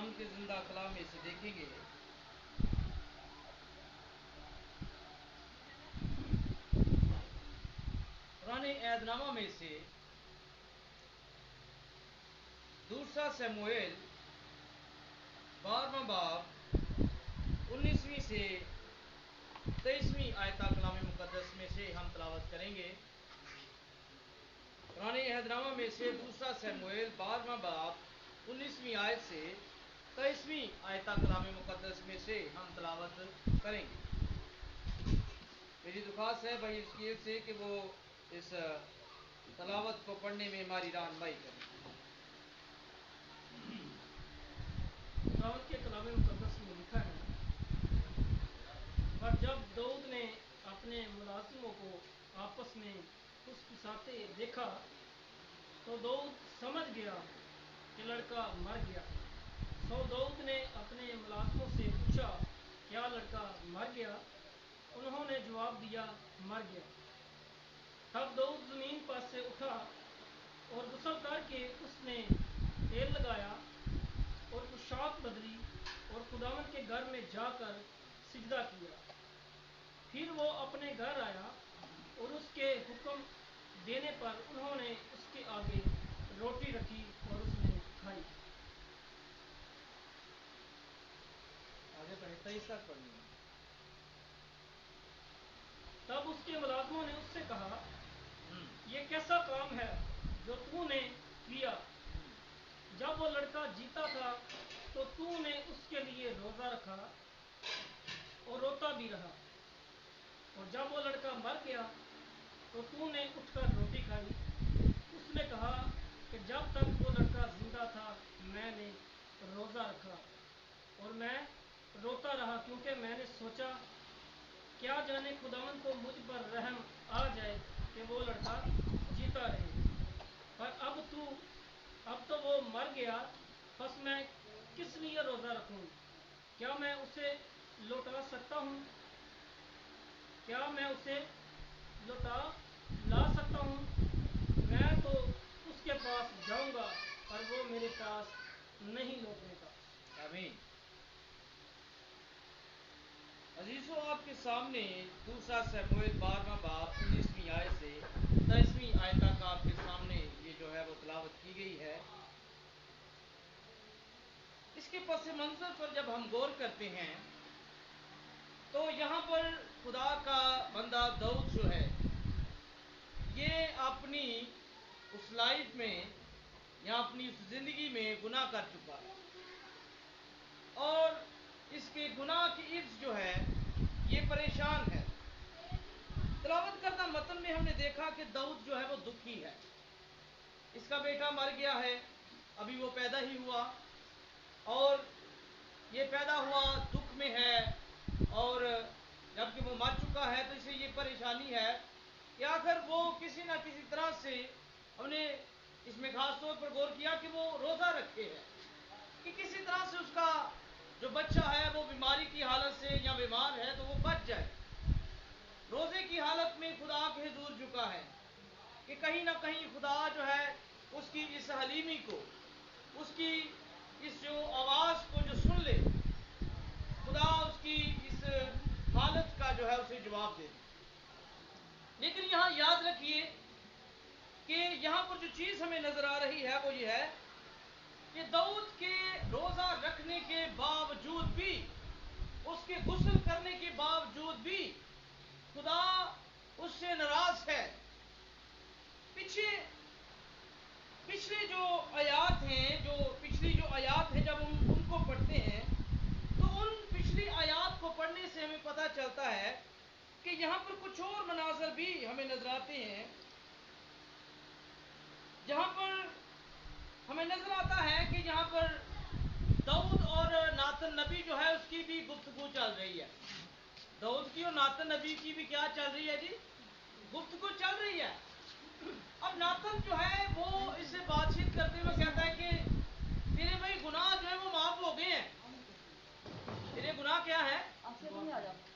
खुदावंद के जिंदा कलाम में से देखेंगे। पुराने ऐदनामा में से दूसरा शमूएल 12वां बाब 19वीं से 23वीं आयता कलाम मुकद्दस में से हम तलावत करेंगे। पुराने ऐदनामा में से दूसरा शमूएल 12वां बाब 19वीं आयत से 23वीं आयता कलाम मुकद्दस में से हम तलावत करेंगे। मेरी दुखास है भाई इसकी से कि वो इस तलावत को पढ़ने में हमारी रहनुमाई करें। दाऊद के कलाम मुकद्दस में लिखा है, पर जब दाऊद ने अपने मुलाजिमों को आपस में फुसफुसाते देखा तो दाऊद समझ गया कि लड़का मर गया। सो दाऊद ने अपने मुलाजिमों से पूछा, क्या लड़का मर गया? उन्होंने जवाब दिया, मर गया। तब दाऊद जमीन पर से उठा और गुस्ल करके उसने तेल लगाया और पोशाक बदली और खुदावंद के घर में जाकर सिजदा किया। फिर वो अपने घर आया और उसके हुक्म देने पर उन्होंने उसके आगे रोटी रखी और उसने खाई। आगे पढ़े 23 तक पढ़नी है। तब उसके मुलाजमों ने उससे कहा, ये कैसा काम है जो तूने किया? जब वो लड़का जीता था तो तूने उसके लिए रोजा रखा और रोता भी रहा, और जब वो लड़का मर गया तो तूने उठकर रोटी खाई। उसने कहा कि जब तक वो लड़का जिंदा था मैंने रोजा रखा और मैं रोता रहा, क्योंकि मैंने सोचा क्या जाने खुदावंद को मुझ पर रहम आ जाए कि वो लड़का जीता रहे। पर अब तो वो मर गया, बस मैं किस लिए रोजा रखूं? क्या मैं उसे लौटा सकता हूं? क्या मैं उसे लौटा ला सकता हूं? मैं तो उसके पास जाऊंगा पर वो मेरे पास नहीं लौटेगा। आमीन। अजीजों, आपके सामने दूसरा शमूएल 12वां बाब 19वीं आयत से 23वीं आयत तक आपके सामने ये जो है वो तलावत की गई है। इसके पस मंजर पर जब हम गौर करते हैं तो यहाँ पर खुदा का बंदा दाऊद जो है ये अपनी उस लाइफ में या अपनी उस जिंदगी में गुनाह कर चुका है, और इसके गुनाह की इर्ज जो है ये परेशान है। तलावत करता मतन में हमने देखा कि दाऊद जो है वो दुखी है। इसका बेटा मर गया है, अभी वो पैदा ही हुआ, और ये पैदा हुआ दुख में है, और जबकि वो मर चुका है तो इसे ये परेशानी है कि आखिर वो किसी ना किसी तरह से, हमने इसमें खास तौर पर गौर किया कि वो रोज़ा रखे है कि किसी तरह से उसका जो बच्चा है वो बीमारी की हालत से या बीमार है तो वो बच जाए। रोज़े की हालत में खुदा के हुजूर झुका है कि कहीं ना कहीं खुदा जो है उसकी इस हलीमी को, उसकी इस जो आवाज़ को जो सुन ले, खुदा उसकी इस हालत का जो है उसे जवाब दे दे। लेकिन यहाँ याद रखिए कि यहाँ पर जो चीज़ हमें नजर आ रही है वो ये है कि दाऊद के रोज़ा रखने के बावजूद भी, उसके गुस्ल करने के बावजूद भी खुदा उससे नाराज है। पिछले जो आयात हैं, जो पिछली जो आयात हैं, जब हम उनको पढ़ते हैं तो उन पिछली आयात को पढ़ने से हमें पता चलता है कि यहाँ पर कुछ और मनाजर भी हमें नजर आते हैं, जहाँ पर हमें नजर आता है कि यहाँ पर दाऊद और नातन नबी जो है उसकी भी गुफ्तगू चल रही है। दाऊद की और नातन नबी की भी क्या चल रही है जी? गुफ्तगू चल रही है। अब नातन जो है वो इससे बातचीत करते हुए कहता है कि तेरे भाई गुनाह जो है वो माफ हो गए हैं। तेरे गुनाह क्या है?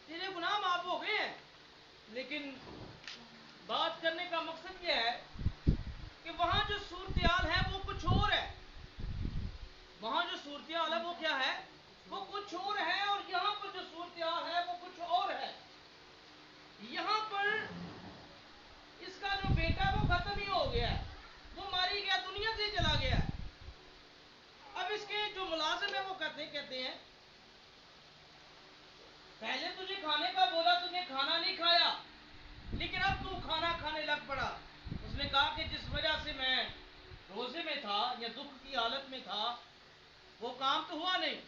तेरे गुनाह माफ हो गए हैं। लेकिन बात करने का मकसद यह है कि वहां जो सूरत हाल है वो कुछ और है। वहां जो सूरत सूरत हाल है वो क्या है, वो कुछ और है, और यहाँ पर जो सूरत हाल है वो कुछ और है। यहाँ पर इसका जो बेटा वो खत्म ही हो गया है, वो मारी गया, दुनिया से चला गया है। अब इसके जो मुलाजिम है वो कहते हैं पहले तुझे खाने का बोला, तुझे खाना नहीं खाया, लेकिन अब तू खाना खाने लग पड़ा। उसने कहा कि जिस वजह से मैं रोजे में था या दुख की हालत में था वो काम तो हुआ नहीं,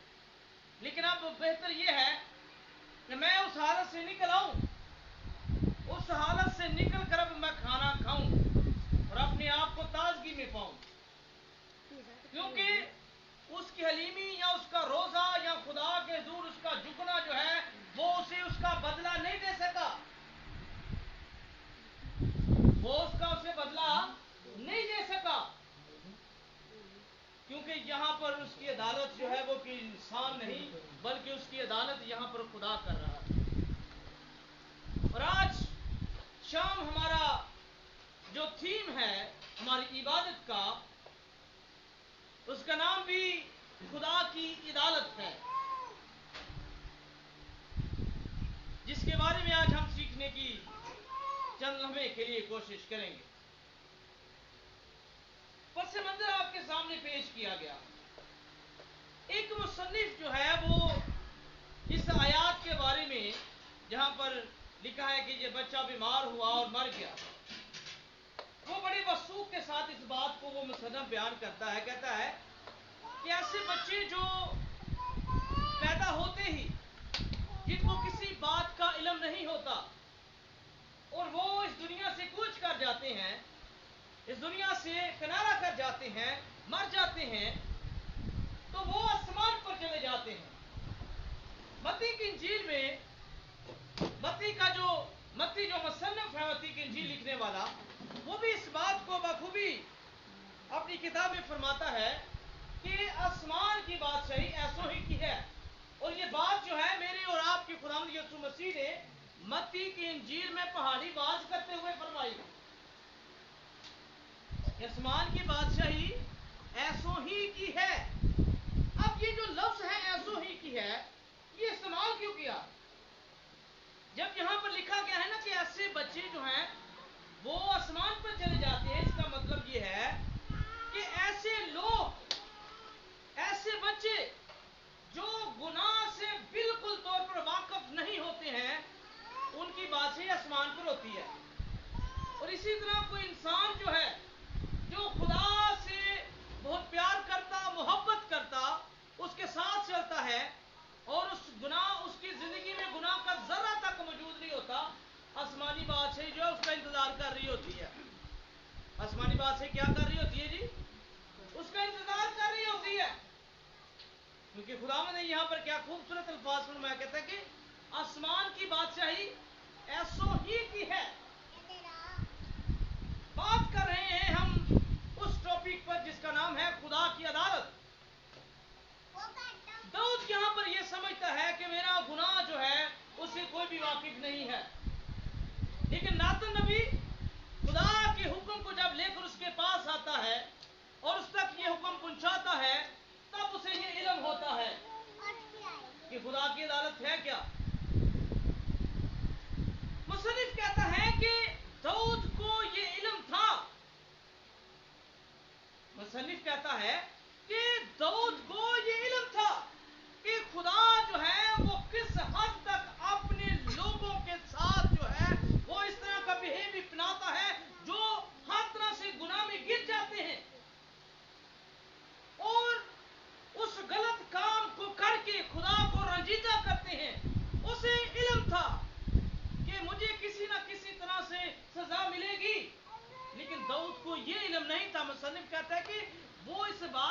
लेकिन अब बेहतर ये है कि मैं उस हालत से निकल आऊं, उस हालत से निकल कर अब मैं खाना खाऊं और अपने आप को ताजगी में पाऊं, क्योंकि उसकी हलीमी या उसका रोजा या खुदा के दूर उसका झुकना जो है वो उसे उसका बदला नहीं दे सका, वो उसे बदला नहीं दे सका, क्योंकि यहाँ पर उसकी अदालत जो है वो कि इंसान नहीं बल्कि उसकी अदालत यहाँ पर खुदा कर रहा है। और आज शाम हमारा जो थीम है हमारी इबादत का, उसका नाम भी खुदा की अदालत है, जिसके बारे में आज हम सीखने की चंद लम्हे के लिए कोशिश करेंगे। पस मंजर आपके सामने पेश किया गया, एक मुसन्निफ जो है वो इस आयात के बारे में जहां पर लिखा है कि ये बच्चा बीमार हुआ और मर गया, वो बड़े वसूख के साथ इस बात को वो मुसन्निफ बयान करता है। कहता है कि ऐसे बच्चे जो पैदा होते ही जिनको किसी बात का इल्म नहीं होता और वो इस दुनिया से कूच कर जाते हैं, इस दुनिया से किनारा कर जाते हैं, मर जाते हैं, तो वो आसमान पर चले जाते हैं। मत्ती की इंजील में मत्ती जो मुसन्निफ है, मत्ती की इंजील लिखने वाला, वो भी इस बात को बखूबी अपनी किताब में फरमाता है कि आसमान की बादशाही ऐसो ही की है। और ये बात जो है मेरे और आपके खुदावंद यीशु मसीह ने मत्ती की इंजील में पहाड़ी बाज करते हुए फरमाई। आसमान की बादशाही ऐसो ही की है। अब ये जो लफ्ज है ऐसो ही की है, ये इस्तेमाल क्यों किया? जब यहां पर लिखा गया है ना कि ऐसे बच्चे जो हैं वो आसमान पर चले जाते हैं, इसका मतलब ये है कि ऐसे लोग, ऐसे बच्चे जो गुनाह से बिल्कुल तौर पर वाकफ नहीं होते हैं, उनकी बादशाही आसमान पर होती है। और इसी तरह कोई इंसान जो है जो खुदा से बहुत प्यार करता, मोहब्बत करता, उसके साथ चलता है और उसकी जिंदगी में गुनाह का जरा तक मौजूद नहीं होता, आसमानी बादशाही जो है उसका इंतजार कर रही होती है। आसमानी बादशाही क्या कर रही होती है जी? उसका इंतजार कर रही होती है, क्योंकि खुदावंद ने यहाँ पर क्या खूबसूरत अल्फाज फरमाया, कहता है कि आसमान की बादशाही ऐसो ही की है। बात कर रहे हैं हम उस टॉपिक पर जिसका नाम है खुदा की अदालत। दाऊद यहाँ पर यह समझता है कि मेरा गुनाह जो है उससे कोई भी वाकिफ नहीं है, लेकिन नातन नबी खुदा के हुक्म को जब लेकर उसके पास आता है और उस तक ये हुक्म पहुंचाता है, तब उसे ये इल्म होता है कि खुदा की अदालत है क्या। मुसन्निफ कहता है कि दाऊद को ये इल्म था, मुसन्निफ कहता है कि दाऊद को ये इल्म था कि खुदा जो है वो किस हद तक अपने लोगों के साथ जो है वो इस तरह का बिहेव अपनाता है जो हर तरह से गुनाह में गिर जाते हैं और उस गलत काम को करके खुदा को रंजीदा करते हैं। उसे इल्म था कि मुझे किसी ना किसी तरह से सजा मिलेगी, लेकिन दाऊद को ये इल्म नहीं था। मुसन्निफ कहता है कि वो इस बात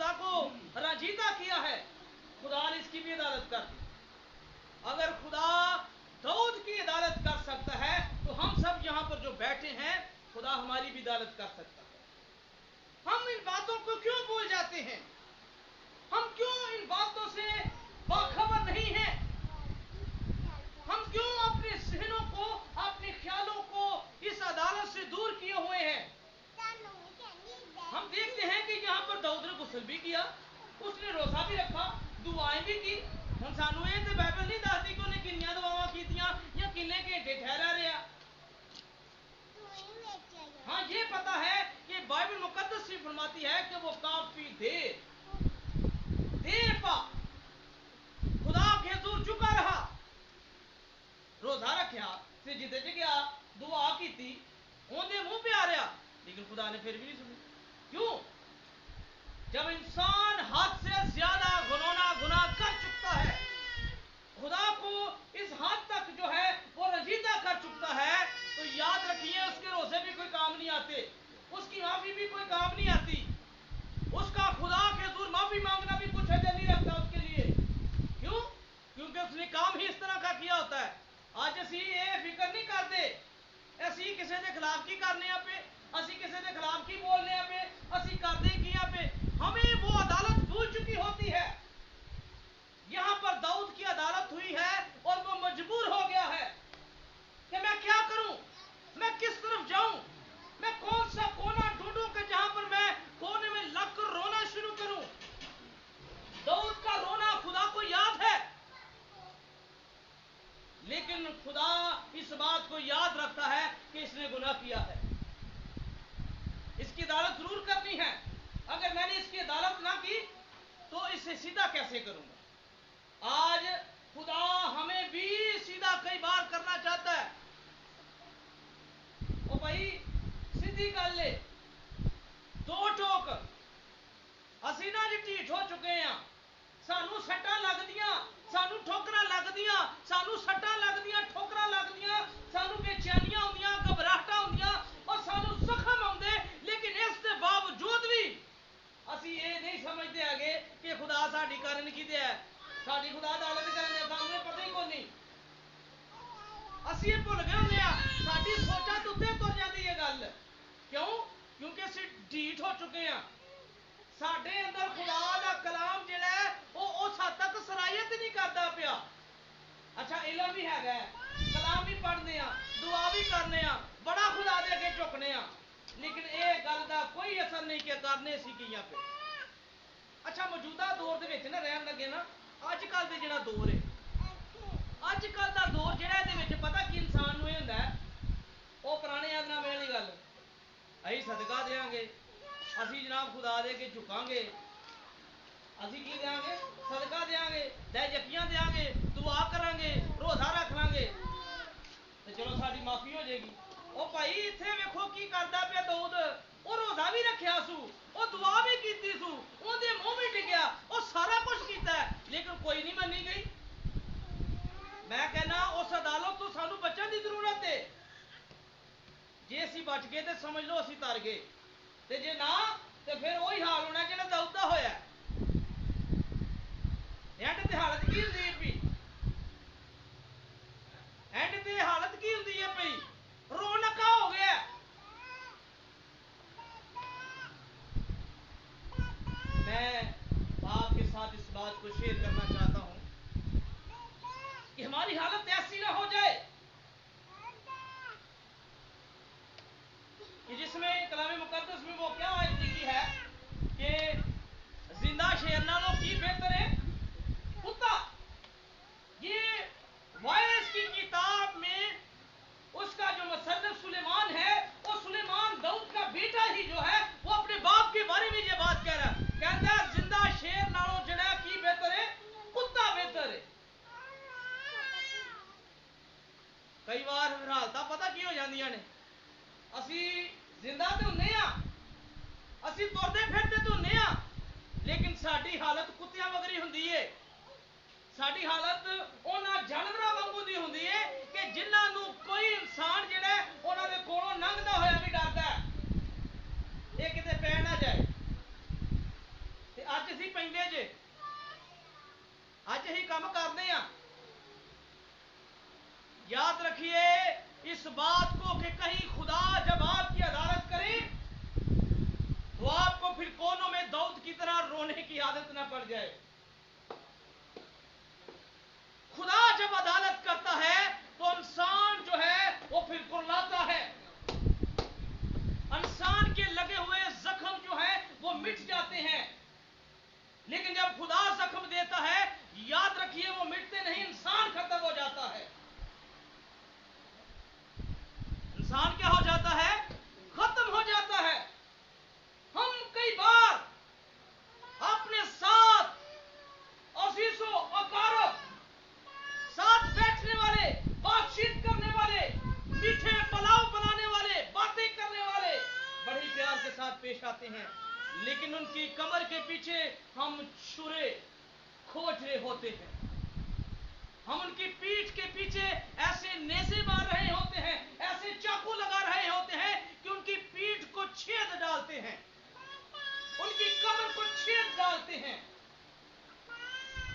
खुदा को राजीदा किया है, खुदा ने इसकी भी अदालत कर दी। अगर खुदा दाऊद की अदालत कर सकता है तो हम सब यहाँ पर जो बैठे हैं, खुदा हमारी भी अदालत कर सकता है। हम इन बातों को क्यों भूल जाते हैं? हम क्यों इन बातों से बाखबर नहीं हैं? हम क्यों अपने जहनों को, अपने ख्यालों को इस अदालत से दूर किए हुए हैं? हम देखते हैं कि यहाँ पर दाऊद ने गुस्ल भी किया, उसने रोजा भी रखा, दुआएं भी की। हम सानू ये तो बाइबल नहीं दसती कि उन्हें किन्नियां दुआवां कीतियां या किन्ने घंटे ठहरा रहा। हाँ, ये पता है कि बाइबल मुकद्दस ही फरमाती है कि वो काफी देर पा खुदा के हुजूर झुका रहा, रोजा रखा, सिजदे च गया, दुआ की, उनके मुंह पे आ रहा, लेकिन खुदा ने फिर भी नहीं सुनी। क्यों? जब इंसान हद से ज्यादा गुनाह कर चुका है, खुदा को इस हद तक जो है वो रजीदा कर चुका है, तो याद रखिए उसके रोजे भी कोई काम नहीं आते, उसकी माफी भी कोई काम नहीं आती, उसका खुदा के हुजूर माफी मांगना भी कुछ अजर नहीं रखता उसके लिए। क्यों? क्योंकि उसने काम ही इस तरह का किया होता है। आज असी ये फिक्र नहीं करते, असी किसी के खिलाफ की करने पे, असी किसी के खिलाफ की बोलने पे, असी करते किया पे, हमें वो अदालत भूल चुकी होती है। यहां पर दाऊद की अदालत हुई है और वो मजबूर हो गया है कि मैं क्या करूं, मैं किस तरफ जाऊं, मैं कौन सा कोना ढूंढूं कि जहां पर मैं कोने में लगकर रोना शुरू करूं। दाऊद का रोना खुदा को याद है, लेकिन खुदा इस बात को याद रखता है कि इसने गुनाह किया है, इसकी अदालत जरूर करनी है। अगर मैंने इसकी अदालत ना की तो इसे सीधा कैसे करूंगा? आज खुदा हमें भी सीधा कई बार करना चाहता है। ओ भाई, सीधी गल ले, दो टोक असी ना जी ढीठ हो चुके हैं, सानू सट्टां लगदियां, सानू ठोकरां लगदियां, सानू सट्टां लगदियां, ठोकरां लगदियां, सानू बेचैनियां होंदियां, घबराहटां होंदियां और सानू जख्म आउंदे, लेकिन इस दे बावजूद भी असी ये नहीं समझते आगे कि खुदा साडी करन की है, साडी खुदा अदालत करन दे, सानू पता ही कोई नहीं। असी ये भुल गए होंदे आ, साडी सोचां तो उत्ते तुर जाती है गल। क्यों? क्योंकि असी ढीठ हो चुके हैं। साडे अंदर खुदा दा कलाम जिहड़ा है वो उस हद तक सरायत नहीं करदा पिया। अच्छा, इलम भी हैगा, कलाम भी पढ़ने आ, दुआ भी करने आ, बड़ा खुदा दे अगे झुकने आ, लेकिन ये गल का कोई असर नहीं कि करने सी कीयां पे। अच्छा, मौजूदा दौर दे विच ना रहन लगे ना, अजकल दे जिहड़ा दौर है, अजकल दा दौर जिहड़ा इहदे विच पता कि इंसान नूं हुंदा है, वो पुराने आदना वाली गल, असीं सदका देंगे, असीं जनाब खुदा दे अगे झुकांगे, असीं की देंगे, सदका देंगे, दहजकियां देंगे, दुआ करांगे, रोजा रख लांगे, तो चलो साडी माफी हो जाएगी। ओ भाई, इत्थे वेखो की करदा पिया दाऊद, वो रोजा भी रखिया सू, वो दुआ भी कीती सू, उहदे मुंह भी टिकिया, वो सारा कुछ कीता है, लेकिन कोई नहीं मन्नी गई। मैं कहना उस अदालत तो सानू बचन की जरूरत है। जे असीं बच गए तो समझ लो असीं तर गए, ते जे ना तो फिर वही हाल होना जिहड़ा दाऊद दा होया। एंड ते हालत की हुंदी है पई, एंड ते हालत की हुंदी है पई, रो नका हो गया। मैं आपके साथ इस बात को शेयर करना चाहता हूं कि हमारी हालत ऐसी ना हो जाए कि जिसमें कलाम मुकद्दस में वो क्या आयत लिखी है कि जिंदा शेर नालों की बेहतर है कुत्ता। ये वायस की किताब में उसका जो मुसन्निफ सुलेमान है, वो सुलेमान दाऊद का बेटा ही जो है, वो अपने बाप के बारे में ये बात कह रहा है, कहता है जिंदा शेर नालों जड़ा की बेहतर है कुत्ता बेहतर है। कई बार हालत पता की हो जांदियां ने, असी जिंदा तो हुंदे आ, असी तुरदे फिरदे तो हुंदे आ, लेकिन साडी हालत कुत्तियां वगरी हुंदी है। साडी हालत उन्हां जानवरां वांगू दी हुंदी है कि जिन्हां नूं कोई इंसान जिहड़ा उन्हां दे कोलों लंघदा होया भी डरदा है, ये किते पै ना जाए। ते मिट जाते हैं, लेकिन जब खुदा जख्म देता है, याद रखिए वो मिटते नहीं, इंसान खत्म हो जाता है। इंसान क्या हो जाता है? खत्म हो जाता है। हम कई बार अपने साथ अजीजों अकारब, साथ बैठने वाले, बातचीत करने वाले, मीठे पुलाव बनाने वाले, बातें करने वाले बड़े प्यार के साथ पेश आते हैं, लेकिन उनकी कमर के पीछे हम छुरे खोज रहे होते हैं। हम उनकी पीठ के पीछे ऐसे नेज़े मार रहे होते हैं, ऐसे चाकू लगा रहे होते हैं कि उनकी पीठ को छेद डालते हैं, उनकी कमर को छेद डालते हैं,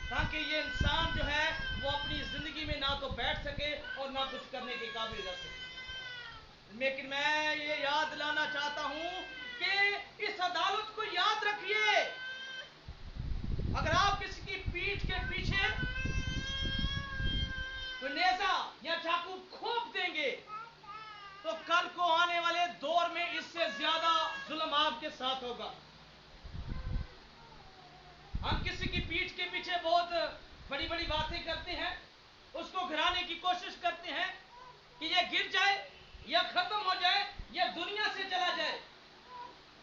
ताकि ये इंसान जो है वो अपनी जिंदगी में ना तो बैठ सके और ना कुछ करने के काबिल रह सके। लेकिन मैं ये याद दिलाना चाहता हूं कि इस अदालत को याद रखिए, अगर आप किसी की पीठ के पीछे कोई नेज़ा या चाकू खोप देंगे तो कल को आने वाले दौर में इससे ज्यादा जुल्म आपके साथ होगा। हम किसी की पीठ के पीछे बहुत बड़ी बड़ी बातें करते हैं, उसको गिराने की कोशिश करते हैं कि ये गिर जाए या खत्म हो जाए या दुनिया से चला जाए।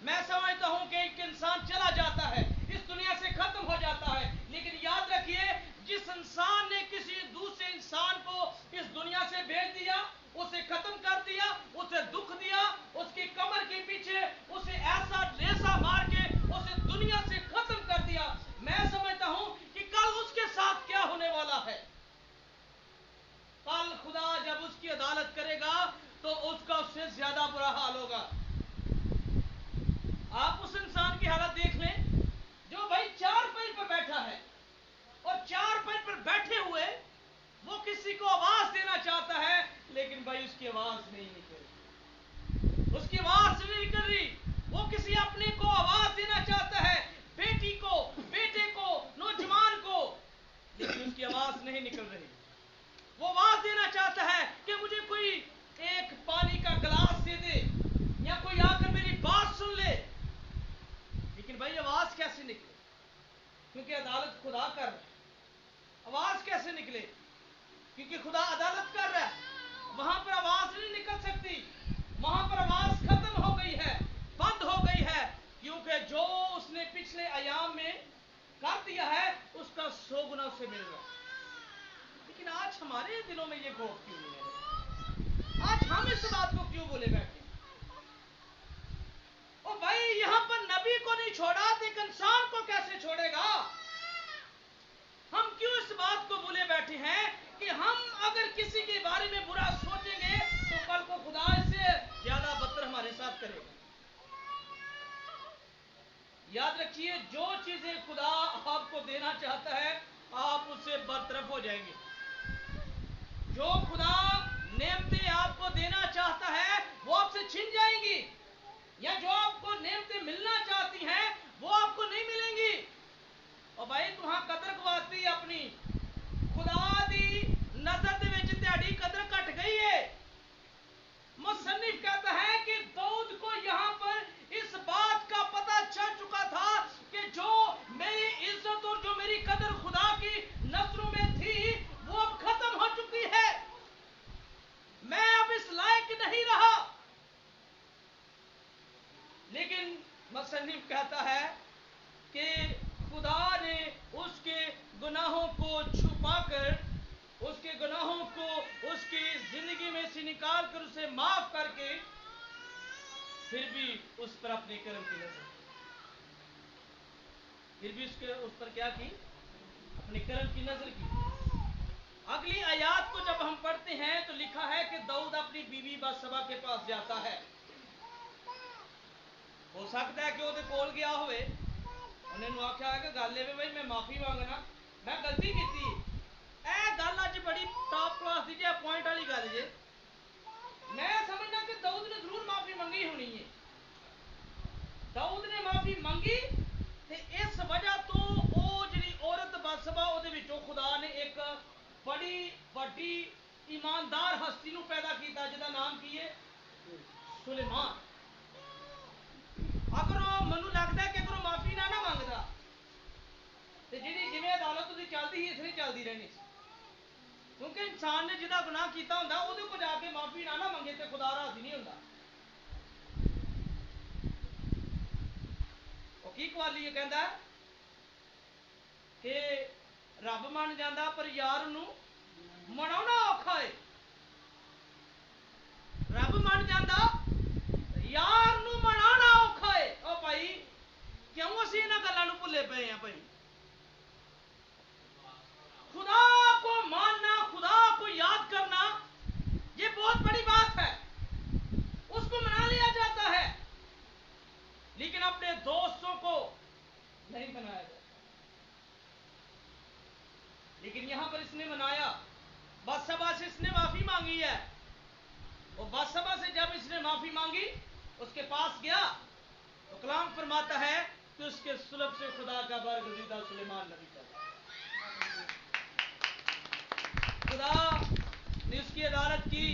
मैं समझता हूं कि एक इंसान चला जाता है, इस दुनिया से खत्म हो जाता है, लेकिन याद रखिए जिस इंसान ने किसी दूसरे इंसान को इस दुनिया से भेज दिया, उसे खत्म कर दिया, उसे दुख दिया, उसकी कमर के पीछे उसे ऐसा रेसा मार के उसे दुनिया से खत्म कर दिया, मैं समझता हूं कि कल उसके साथ क्या होने वाला है। कल खुदा जब उसकी अदालत करेगा तो उसका उससे ज्यादा बुरा हाल होगा। आप उस इंसान की हालत देख लें जो भाई चार पैर पर बैठा है और चार पैर पर बैठे हुए वो किसी को आवाज देना चाहता है, लेकिन भाई उसकी आवाज नहीं निकल रही, उसकी आवाज नहीं निकल रही। वो किसी अपने को आवाज देना चाहता है, बेटी को, बेटे को, नौजवान को, लेकिन उसकी आवाज नहीं निकल रही। वो आवाज देना चाहता है कि मुझे कोई एक पानी का गिलास दे दे या कोई आकर मेरी बात सुन ले, लेकिन भाई आवाज कैसे निकले? क्योंकि अदालत खुदा कर रहा है। आवाज कैसे निकले? क्योंकि खुदा अदालत कर रहा है, वहां पर आवाज नहीं निकल सकती, वहां पर आवाज खत्म हो गई है, बंद हो गई है, क्योंकि जो उसने पिछले अयाम में कर दिया है उसका 100 गुना उसे मिल रहा है। लेकिन आज हमारे दिलों में ये खौफ क्यों नहीं है? आज हम इस बात को क्यों बोले बैठे? ओ भाई, यहां पर नबी को नहीं छोड़ा तो एक इंसान को कैसे छोड़ेगा? हम क्यों इस बात को बोले बैठे हैं कि हम अगर किसी के बारे में बुरा सोचेंगे तो कल को खुदा इससे ज्यादा बदतर हमारे साथ करेगा। याद रखिए, जो चीजें खुदा आपको देना चाहता है आप उससे बरतरफ हो जाएंगे। जो खुदा नेमतें आपको देना चाहता है वो आपसे छिन जाएंगी, या जो आपको नेमतें मिलना चाहती हैं वो आपको नहीं मिलेंगी। और भाई तुहां कदर गवाती अपनी, खुदा दी नजर दे विच तेरी कदर घट गई है। मुसन्निफ कहता है कि दाऊद को यहां पर इस बात का पता चल चुका था कि जो मेरी इज्जत और जो मेरी कदर खुदा की नजरों में थी वो अब खत्म हो चुकी है, मैं अब इस लायक नहीं रहा। लेकिन मुसन्निफ कहता है कि खुदा ने उसके गुनाहों को छुपाकर, उसके गुनाहों को उसकी जिंदगी में से निकाल कर उसे माफ करके फिर भी उस पर अपने करम की नजर, फिर भी उस पर क्या की? अपने करम की नजर की। अगली आयत को जब हम पढ़ते हैं तो लिखा है कि दाऊद अपनी बीवी बत्शबा के पास जाता है। हो सकता है कि ਉਹਦੇ ਕੋਲ ਗਿਆ ਹੋਵੇ, ਉਹਨੇ ਨੂੰ ਆਖਿਆ ਹੈ ਕਿ ਗੱਲ ਇਹ ਬਈ ਮੈਂ ਮਾਫੀ ਮੰਗਣਾ, ਮੈਂ ਗਲਤੀ ਕੀਤੀ। ਇਹ ਗੱਲ ਅੱਜ ਬੜੀ ਟਾਪ ਕਲਾਸ ਦੀ ਜੇ ਪੁਆਇੰਟ ਵਾਲੀ ਗੱਲ ਜੇ। मैं समझना कि दाऊद ने जरूर माफी मंगी होनी है। दाऊद ने माफी मंगी ते इस वजह तो वो जिहड़ी औरत बत्शबा ਉਹਦੇ ਵਿੱਚੋਂ खुदा ने एक बड़ी वड्डी ईमानदार हस्ती ਨੂੰ पैदा ਕੀਤਾ ਜਿਹਦਾ नाम की है? सुलेमान। अगर मैनू लगता है कि अगर चलती रहनी सी, क्योंकि इंसान ने जिदा गुनाह किया होंदा उहदे को जाके माफी ना मंगे तो खुदा राजी नहीं होंदा। वो की कवाली कहता कि रब मन जाता पर यार नूं मनाउणा औखा है। रब मन जाता यार नूं मनाउणा औखा है। ओ भाई क्यों असीं इन्हां गल्लां नूं भुल्ले पए हैं भाई? खुदा को मानना, खुदा को याद करना, ये बहुत बड़ी बात है, उसको मना लिया जाता है, लेकिन अपने दोस्तों को नहीं मनाया जाता। लेकिन यहां पर इसने मनाया, बत्सबा से इसने माफी मांगी है। और बत्सबा से जब इसने माफी मांगी, उसके पास गया तो कलाम फरमाता है कि उसके सुलभ से खुदा का बरगज़ीदा सुलेमान नबी पैदा। खुदा ने उसकी अदालत की,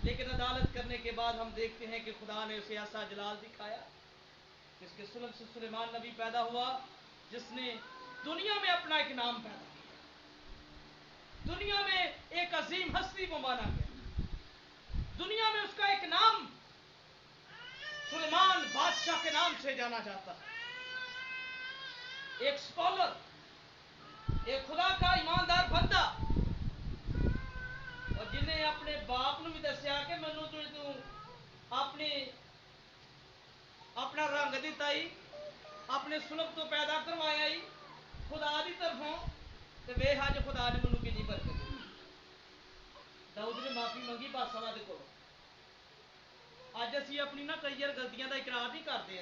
लेकिन अदालत करने के बाद हम देखते हैं कि खुदा ने उसे ऐसा जलाल दिखाया कि उसके सुलभ से सुलेमान नबी पैदा हुआ, जिसने दुनिया में अपना एक नाम पैदा किया, दुनिया में एक अजीम हस्ती को माना गया, दुनिया में उसका एक नाम सुलेमान बादशाह के नाम से जाना जाता है। एक स्कॉलर, एक खुदा का ईमानदार बंदा, और जिन्हें अपने बाप ने भी दसिया कि मैनू तू अपने अपना रंग दिता ही, अपने सुलभ तो पैदा करवाया ही खुदा की तरफों, तो वे अज खुदा ने मैनू कितनी बरकत दी। दाऊद ने माफी मंगी बादशाह दे कोलों। अज असीं अपनी ना कई बार गलतियां का इकरार नहीं करते,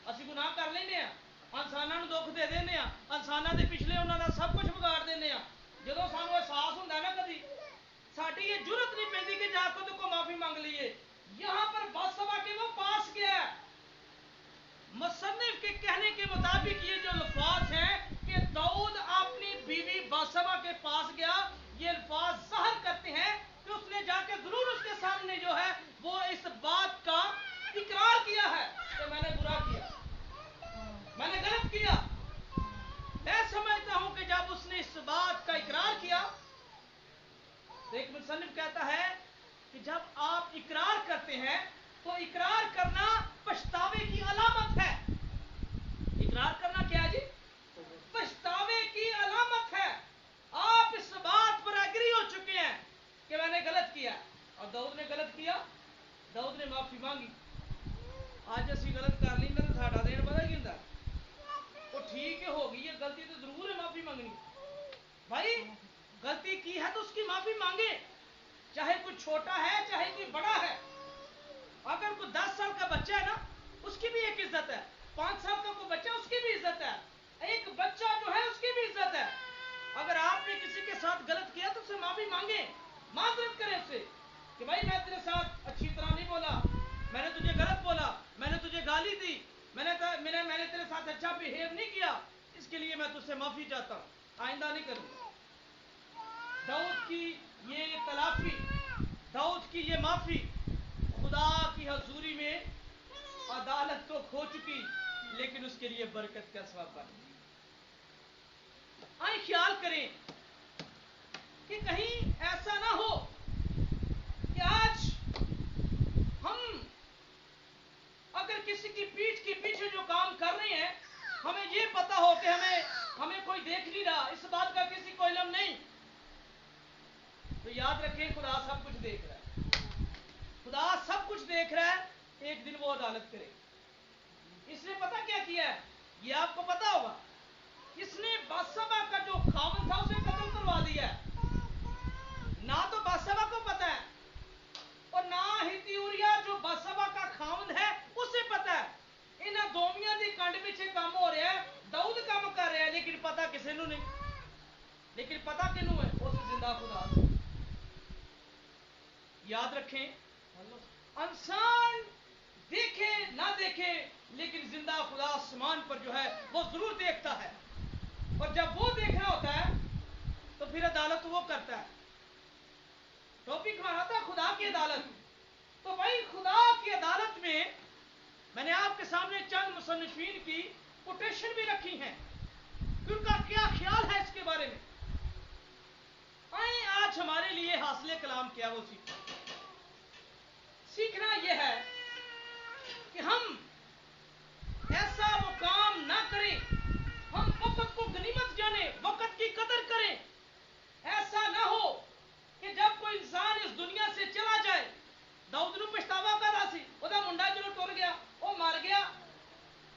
असीं गुनाह कर लेंगे, इंसानों को दुख दे देंगे, इंसानों के पिछले उन्होंने सब कुछ बिगाड़ देंगे। जो सानू एहसास होंदा ना कभी, साड़ी ये जरूरत नहीं पैंदी कि जाकर तो को माफी मांग लीए। यहां पर बादशाह के वो पास गया, मुसन्निफ के कहने के मुताबिक ये जो अल्फाज हैं कि दाऊद अपनी बीवी बादशाह के पास गया, ये अल्फाज ज़ाहिर करते हैं कि उसने जाके जरूर उसके सामने जो है वो इस बात का इकरार किया है कि मैंने बुरा किया, मैंने गलत किया। मैं समझता हूं कि जब उसने इस बात का इकरार किया, तो एक मुसन्निफ कहता है कि जब आप इकरार करते हैं तो इकरार करना पछतावे की अलामत है। इकरार करना क्या है जी? पछतावे की अलामत है। आप इस बात पर एग्री हो चुके हैं कि मैंने गलत किया, और दाऊद ने गलत किया, दाऊद ने माफी मांगी। आज असी गलत कर ली तो साडा देन पता की हुंदा, वो ठीक है हो गई है गलती तो जरूर है माफी मांगनी। भाई गलती की है तो उसकी माफी मांगे, चाहे कोई छोटा है चाहे कोई बड़ा है। अगर कोई 10 साल का बच्चा है ना, उसकी भी एक इज्जत है, 5 साल का कोई बच्चा उसकी भी इज्जत है, एक बच्चा जो है उसकी भी इज्जत है। अगर आपने किसी के साथ गलत किया तो उससे माफी मांगे, माजरत करें उससे कि भाई मैं तेरे साथ अच्छी तरह नहीं बोला, मैंने तुझे गलत बोला, मैंने तुझे गाली दी, मैंने तेरे साथ अच्छा बिहेव नहीं किया, इसके लिए मैं तुझसे माफी चाहता हूं, आइंदा नहीं करूंगा। दाऊद की ये तलाफी, दाऊद की ये माफी खुदा की हजूरी में अदालत तो खो चुकी, लेकिन उसके लिए बरकत का सबब बन गई। आए ख्याल करें कि कहीं ऐसा ना हो कि आज हम अगर किसी की पीठ के पीछे जो काम कर रहे हैं, हमें ये पता हो कि हमें कोई देख नहीं रहा, इस बात का किसी को इल्म नहीं, तो याद रखें खुदा सब कुछ देख रहा है, खुदा सब कुछ देख रहा है, एक दिन वो अदालत करेगा। इसने पता क्या किया है, ये आपको पता होगा, इसने बादशाह का जो खामन था उसे कत्ल करवा दिया है। ना तो बादशाह को पता है और ना ही ऊरिया जो बादशाह का खामन है उसे पता है। इन्हां दोवियां दी कंड पीछे काम हो रहा है, दाऊद काम कर रहा है, लेकिन पता किसी नूं नहीं। लेकिन पता किनू है? उस जिंदा खुदा को। याद रखें, इंसान देखे ना देखे, लेकिन जिंदा खुदा आसमान पर जो है वो जरूर देखता है, और जब वो देखना होता है तो फिर अदालत वो करता है। टॉपिक हमारा था खुदा की अदालत। तो भाई खुदा की अदालत में मैंने आपके सामने चंद मुसन्निफीन की कोटेशन भी रखी हैं, उनका क्या ख्याल है इसके बारे में। आए आज हमारे लिए हासिल कलाम क्या वो सीखना यह है कि हम ऐसा वो काम ना करें, हम वक्त को गनीमत जाने, वक्त की कदर करें। ऐसा ना हो कि जब कोई इंसान इस दुनिया से चला जाए, दाऊद ਨੂੰ ਪਛਤਾਵਾ ਕਰਦਾ ਸੀ, ਉਹਦਾ ਮੁੰਡਾ ਜਦੋਂ ਟੁਰ ਗਿਆ, ਉਹ ਮਰ ਗਿਆ,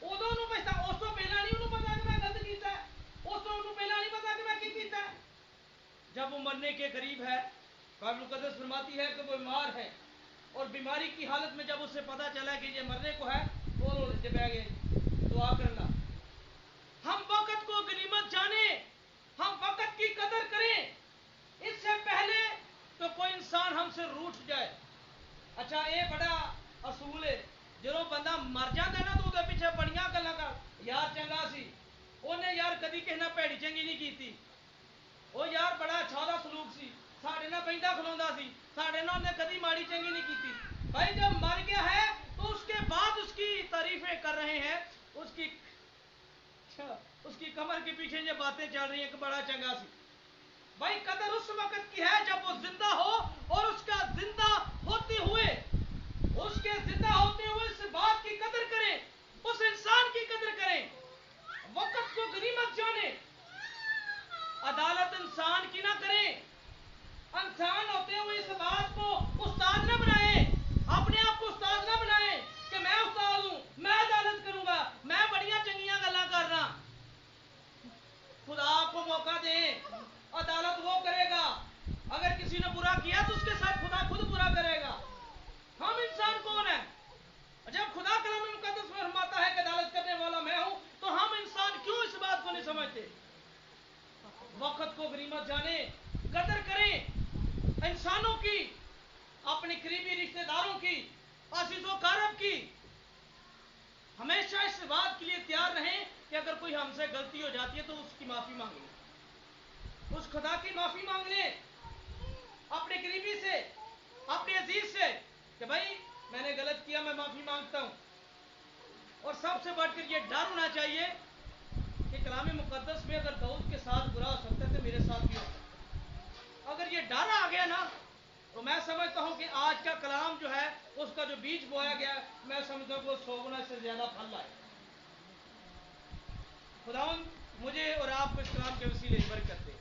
ਉਦੋਂ ਨੂੰ ਪਛਤਾਵਾ, ਉਸ ਤੋਂ ਪਹਿਲਾਂ ਨਹੀਂ ਉਹਨੂੰ ਪਤਾ ਕਿ ਮੈਂ ਗਲਤ ਕੀਤਾ ਹੈ, ਉਸ ਤੋਂ ਉਹਨੂੰ ਪਹਿਲਾਂ नहीं पता कि मैं ਕੀ ਕੀਤਾ है। जब वो मरने के करीब है, बाइबल मुकद्दस फरमाती है कि वो बीमार है, और बीमारी की हालत में जब उसे पता चला कि ये मरने को है, तो वो बह गए दुआ करना। हम वक्त को गनीमत जाने, हम वक्त की कदर करें, इससे पहले तो कोई इंसान हमसे रूठ जाए। अच्छा ये बड़ा असूल है, जो बंदा मर जाता ना तो पीछे बड़िया गल्लां कर, यार चंगा सी, उन्हें यार कदी किसी ने भैड़ी चंगी नहीं की, वो यार बड़ा अच्छा दा सलूक सी, साढ़े नाल बहिंदा खलोंदा सी, साढ़े नाल उन्हें कदी माड़ी चंगी नहीं की। भाई जब मर गया है तो उसके बाद उसकी तारीफें कर रहे हैं, उसकी कमर के पीछे ये बातें चल रही हैं कि बड़ा चंगा सी। भाई कदर उस वक्त की है जब वो जिंदा हो, और उसका जिंदा होते हुए, उसके जिंदा होते हुए इस बात की कदर करें, उस इंसान की कदर करें, वक्त को गनीमत जाने। अदालत इंसान की ना करें, इंसान होते हुए इस बात को उस्ताद ना बनाए, अपने आप को उस्ताद ना बनाए कि मैं उस्ताद हूं, मैं अदालत करूंगा, मैं बढ़िया चंगियां गल्लां कर रहा। खुदा को मौका दें, अदालत वो करेगा। अगर किसी ने बुरा किया तो उसके साथ खुदा खुद बुरा करेगा। हम इंसान कौन है? जब खुदा कलाम मुकद्दस में फरमाता है कि अदालत करने वाला मैं हूं, तो हम इंसान क्यों इस बात को नहीं समझते? वक्त को गनीमत जाने, कदर करें इंसानों की, अपने करीबी रिश्तेदारों की, अजीजों कारब की। हमेशा इस बात के लिए तैयार रहें कि अगर कोई हमसे गलती हो जाती है तो उसकी माफी मांग लें, उस खुदा की माफी मांग लें, अपने करीबी से, अपने अजीज से कि भाई मैंने गलत किया, मैं माफी मांगता हूं। और सबसे बढ़कर यह डर होना चाहिए कि कलाम मुकद्दस में अगर दाऊद के साथ बुरा हो सकता है तो मेरे साथ भी हो सकता है। अगर ये डर आ गया ना, तो मैं समझता हूं कि आज का कलाम जो है, उसका जो बीज बोया गया, मैं समझता हूं वो 100 गुना से ज्यादा फल लाए। खुदावंद मुझे और आपको इस कलाम के वसीले बरकत दे।